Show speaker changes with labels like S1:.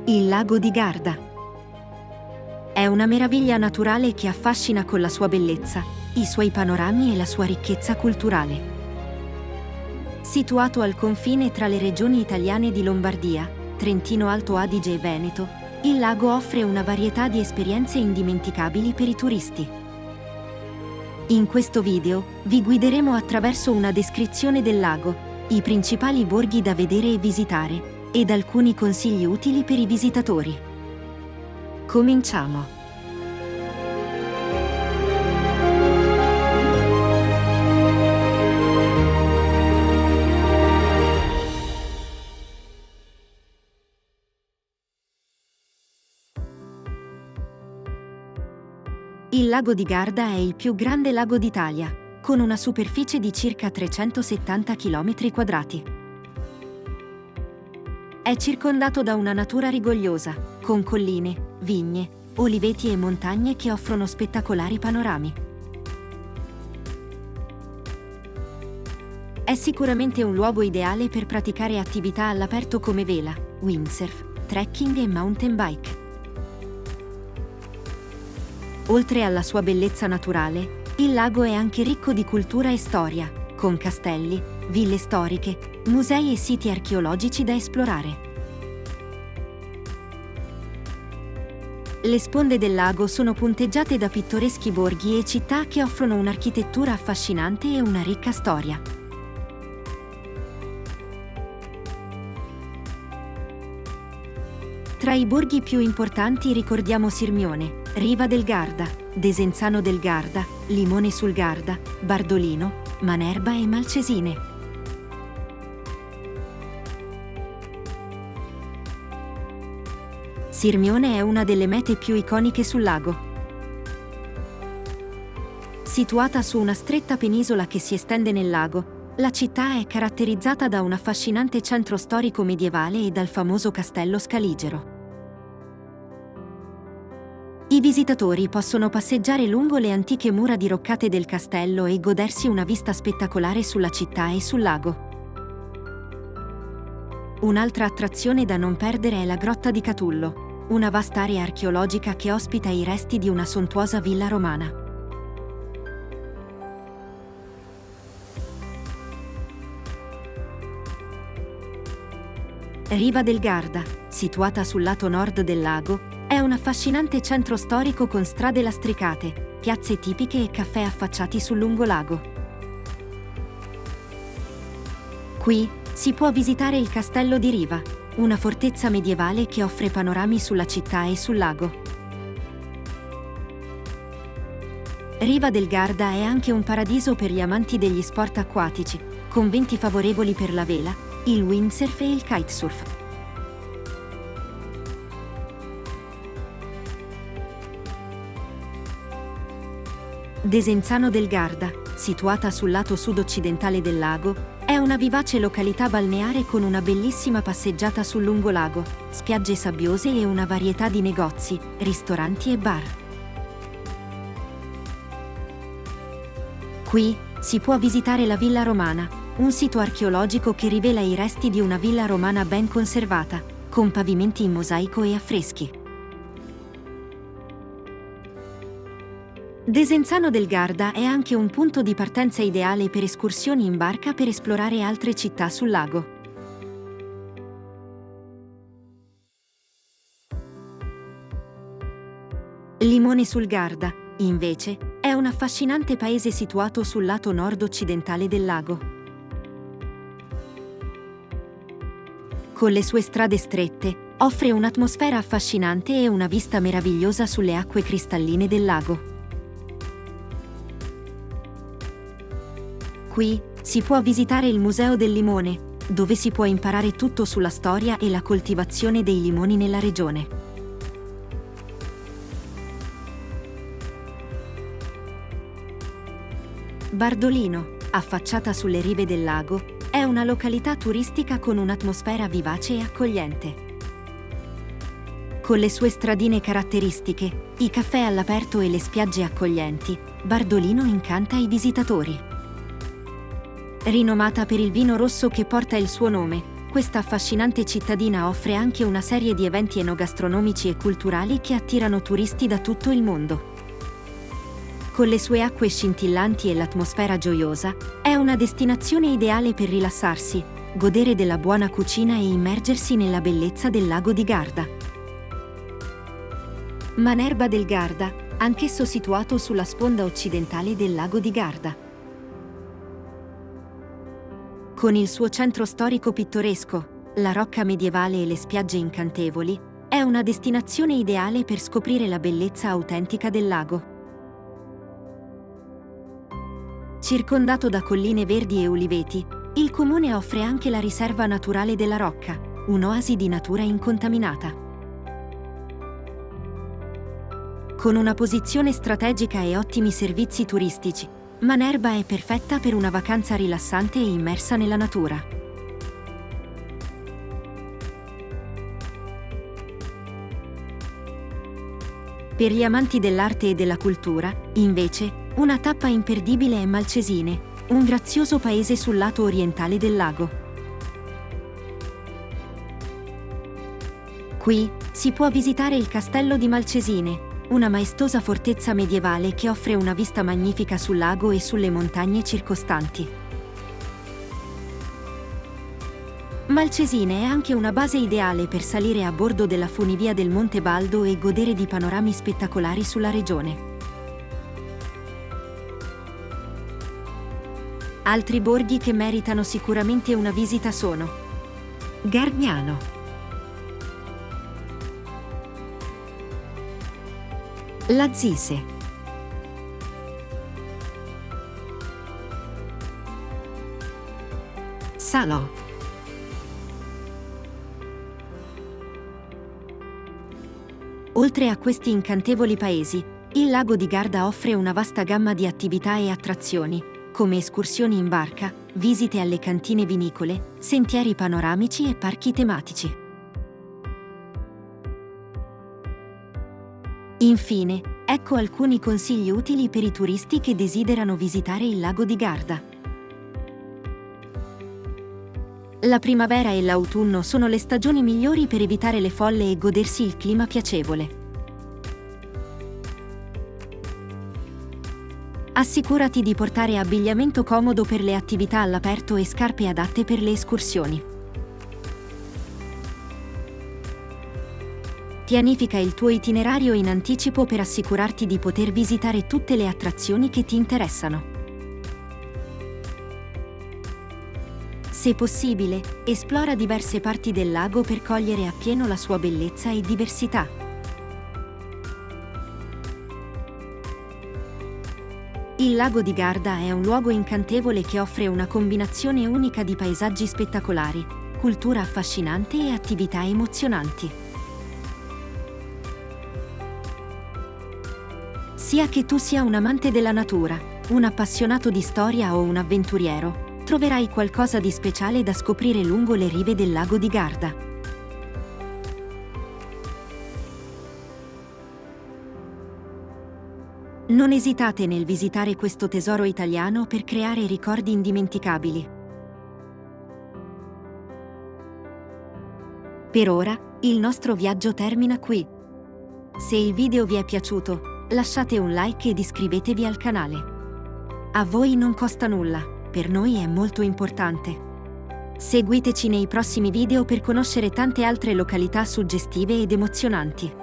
S1: Il lago di Garda. È una meraviglia naturale che affascina con la sua bellezza, i suoi panorami e la sua ricchezza culturale. Situato al confine tra le regioni italiane di Lombardia, Trentino Alto Adige e Veneto, il lago offre una varietà di esperienze indimenticabili per i turisti. In questo video vi guideremo attraverso una descrizione del lago, i principali borghi da vedere e visitare, ed alcuni consigli utili per i visitatori. Cominciamo! Il lago di Garda è il più grande lago d'Italia, con una superficie di circa 370 km². È circondato da una natura rigogliosa, con colline, vigne, oliveti e montagne che offrono spettacolari panorami. È sicuramente un luogo ideale per praticare attività all'aperto come vela, windsurf, trekking e mountain bike. Oltre alla sua bellezza naturale, il lago è anche ricco di cultura e storia, con castelli, ville storiche, musei e siti archeologici da esplorare. Le sponde del lago sono punteggiate da pittoreschi borghi e città che offrono un'architettura affascinante e una ricca storia. Tra i borghi più importanti ricordiamo Sirmione, Riva del Garda, Desenzano del Garda, Limone sul Garda, Bardolino, Manerba e Malcesine. Sirmione è una delle mete più iconiche sul lago. Situata su una stretta penisola che si estende nel lago, la città è caratterizzata da un affascinante centro storico medievale e dal famoso castello scaligero. I visitatori possono passeggiare lungo le antiche mura diroccate del castello e godersi una vista spettacolare sulla città e sul lago. Un'altra attrazione da non perdere è la Grotta di Catullo, una vasta area archeologica che ospita i resti di una sontuosa villa romana. Riva del Garda, situata sul lato nord del lago, è un affascinante centro storico con strade lastricate, piazze tipiche e caffè affacciati sul lungolago. Qui si può visitare il Castello di Riva, una fortezza medievale che offre panorami sulla città e sul lago. Riva del Garda è anche un paradiso per gli amanti degli sport acquatici, con venti favorevoli per la vela, il windsurf e il kitesurf. Desenzano del Garda, situata sul lato sud-occidentale del lago, è una vivace località balneare con una bellissima passeggiata sul lungolago, spiagge sabbiose e una varietà di negozi, ristoranti e bar. Qui si può visitare la Villa Romana, un sito archeologico che rivela i resti di una villa romana ben conservata, con pavimenti in mosaico e affreschi. Desenzano del Garda è anche un punto di partenza ideale per escursioni in barca per esplorare altre città sul lago. Limone sul Garda, invece, è un affascinante paese situato sul lato nord-occidentale del lago. Con le sue strade strette, offre un'atmosfera affascinante e una vista meravigliosa sulle acque cristalline del lago. Qui si può visitare il Museo del Limone, dove si può imparare tutto sulla storia e la coltivazione dei limoni nella regione. Bardolino, affacciata sulle rive del lago, è una località turistica con un'atmosfera vivace e accogliente. Con le sue stradine caratteristiche, i caffè all'aperto e le spiagge accoglienti, Bardolino incanta i visitatori. Rinomata per il vino rosso che porta il suo nome, Questa affascinante cittadina offre anche una serie di eventi enogastronomici e culturali che attirano turisti da tutto il mondo. Con le sue acque scintillanti e l'atmosfera gioiosa, è una destinazione ideale per rilassarsi, godere della buona cucina e immergersi nella bellezza del lago di Garda. Manerba del Garda, anch'esso situato sulla sponda occidentale del lago di Garda. Con il suo centro storico pittoresco, la rocca medievale e le spiagge incantevoli, è una destinazione ideale per scoprire la bellezza autentica del lago. Circondato da colline verdi e uliveti, il comune offre anche la riserva naturale della Rocca, un'oasi di natura incontaminata. Con una posizione strategica e ottimi servizi turistici, Manerba è perfetta per una vacanza rilassante e immersa nella natura. Per gli amanti dell'arte e della cultura, invece, una tappa imperdibile è Malcesine, un grazioso paese sul lato orientale del lago. Qui si può visitare il castello di Malcesine, una maestosa fortezza medievale che offre una vista magnifica sul lago e sulle montagne circostanti. Malcesine è anche una base ideale per salire a bordo della funivia del Monte Baldo e godere di panorami spettacolari sulla regione. Altri borghi che meritano sicuramente una visita sono Gargnano, Lazzise, Salò, oltre a questi incantevoli paesi, il lago di Garda offre una vasta gamma di attività e attrazioni, come escursioni in barca, visite alle cantine vinicole, sentieri panoramici e parchi tematici. Infine, ecco alcuni consigli utili per i turisti che desiderano visitare il lago di Garda. La primavera e l'autunno sono le stagioni migliori per evitare le folle e godersi il clima piacevole. Assicurati di portare abbigliamento comodo per le attività all'aperto e scarpe adatte per le escursioni. Pianifica il tuo itinerario in anticipo per assicurarti di poter visitare tutte le attrazioni che ti interessano. Se possibile, esplora diverse parti del lago per cogliere appieno la sua bellezza e diversità. Il lago di Garda è un luogo incantevole che offre una combinazione unica di paesaggi spettacolari, cultura affascinante e attività emozionanti. Sia che tu sia un amante della natura, un appassionato di storia o un avventuriero, troverai qualcosa di speciale da scoprire lungo le rive del lago di Garda. Non esitate nel visitare questo tesoro italiano per creare ricordi indimenticabili. Per ora, il nostro viaggio termina qui. Se il video vi è piaciuto, lasciate un like ed iscrivetevi al canale. A voi non costa nulla, per noi è molto importante. Seguiteci nei prossimi video per conoscere tante altre località suggestive ed emozionanti.